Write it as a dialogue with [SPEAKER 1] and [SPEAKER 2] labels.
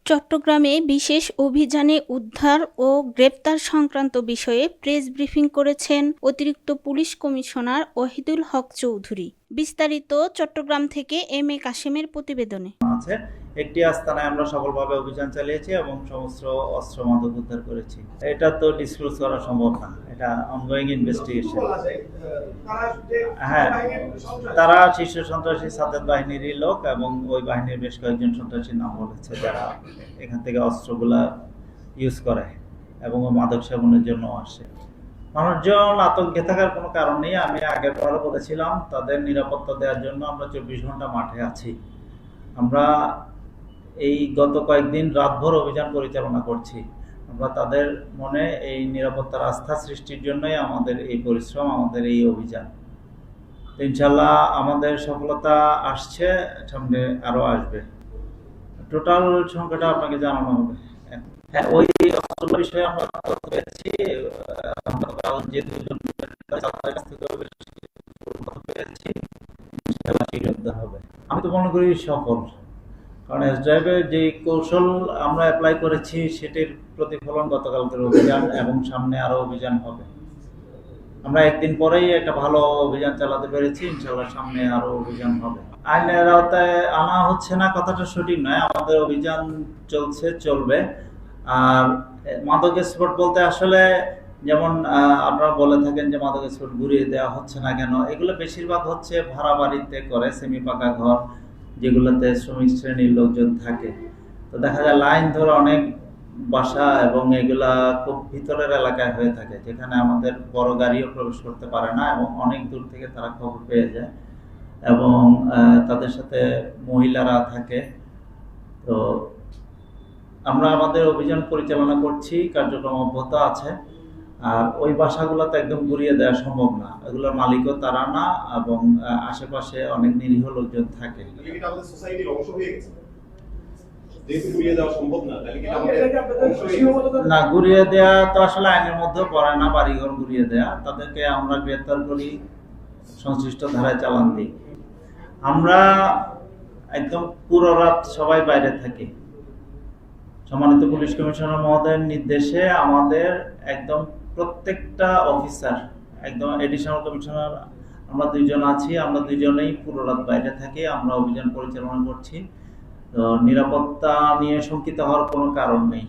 [SPEAKER 1] চট্টগ্রামে বিশেষ অভিযানে উদ্ধার ও গ্রেপ্তার সংক্রান্ত বিষয়ে প্রেস ব্রিফিং করেছেন অতিরিক্ত পুলিশ কমিশনার ওহিদুল হক চৌধুরী। বিস্তারিত চট্টগ্রাম থেকে এম এ কাশেমের প্রতিবেদনে।
[SPEAKER 2] একটি আস্তানায় আমরা সফলভাবে অভিযান চালিয়েছি এবং সমস্ত অস্ত্র মাদক উদ্ধার করেছি। এটা তো ডিসক্লোজ করা সম্ভব না, এটা অনগোয়িং ইনভেস্টিগেশন। হ্যাঁ, তারা শীর্ষ সন্ত্রাসী সাদেত বাহিনীরই লোক এবং ওই বাহিনীর বেশ কয়েকজন সন্ত্রাসীর নাম বলেছে যারা এখান থেকে অস্ত্রগুলা ইউজ করে এবং মাদক সেবনের জন্য আসে। মানুষজন আতঙ্কে থাকার কোনো কারণ নেই। আমি আগের বারও বলেছিলাম তাদের নিরাপত্তা দেওয়ার জন্য আমরা 24 ঘন্টা মাঠে আছি। আমরা এই গত কয়েকদিন রাতভর অভিযান পরিচালনা করছি। আমরা তাদের মনে এই নিরাপত্তার আস্থা সৃষ্টির জন্যই আমাদের এই পরিশ্রম, আমাদের এই অভিযান। ইনশাল্লাহ আমাদের সফলতা আসছে, সামনে আরো আসবে। টোটাল সংখ্যাটা আপনাকে জানানো হবে। হ্যাঁ, ওই অস্ত্র বিষয়ে আমরা পেয়েছি, যে দুজন হবে। আমি তো মনে করি সফল, কারণ এসড্রাইভের যে কৌশল আমরা অ্যাপ্লাই করেছি সেটির প্রতিফলন গতকালকের অভিযান এবং সামনে আরো অভিযান হবে। আমরা একদিন পরেই একটা ভালো অভিযান চালাতে পেরেছি, ইনশাল্লাহ সামনে আরো অভিযান হবে। আইনের আওতায় আনা হচ্ছে না কথাটা সঠিক নয়, আমাদের অভিযান চলছে, চলবে। আর মাদক স্পট বলতে আসলে যেমন আপনারা বলে থাকেন যে মাদক স্পট ঘুরিয়ে দেওয়া হচ্ছে না কেন, এগুলো বেশিরভাগ হচ্ছে ভাড়া বাড়িতে করে, সেমি পাকা ঘর যেগুলোতে শ্রমিক শ্রেণীর লোকজন থাকে। তো দেখা যায় লাইন ধরে অনেক বাসা এবং এগুলা খুব ভিতরের এলাকায় হয়ে থাকে, যেখানে আমাদের বড় গাড়িও প্রবেশ করতে পারে না এবং অনেক দূর থেকে তারা খবর পেয়ে যায় এবং তাদের সাথে মহিলারা থাকে। তো আমরা আমাদের অভিযান পরিচালনা করছি, কার্যক্রম অব্যাহত আছে। আর ওই বাসাগুলো তো একদম ঘুরিয়ে দেওয়া সম্ভব না, এগুলোর মালিকও তারা না এবং আশেপাশে অনেক নিরীহ লোকজন থাকে। না, ঘুরিয়ে দেওয়া তো আসলে আইনের মধ্যে পড়ে না, বাড়িঘর ঘুরিয়ে দেয়া। তাদেরকে আমরা গ্রেপ্তার করি, সংশ্লিষ্ট ধারায় চালান দিই। আমরা একদম পুরো রাত সবাই বাইরে থাকি। সম্মানিত পুলিশ কমিশনার মহোদয়ের নির্দেশে আমাদের একদম প্রত্যেকটা অফিসার, একদম এডিশনাল কমিশনার আমরা দুইজন আছি, আমরা দুইজনেই পুরো রাত বাইরে থাকি। আমরা অভিযান পরিচালনা করছি। তো নিরাপত্তা নিয়ে শঙ্কিত হওয়ার কোনো কারণ নেই।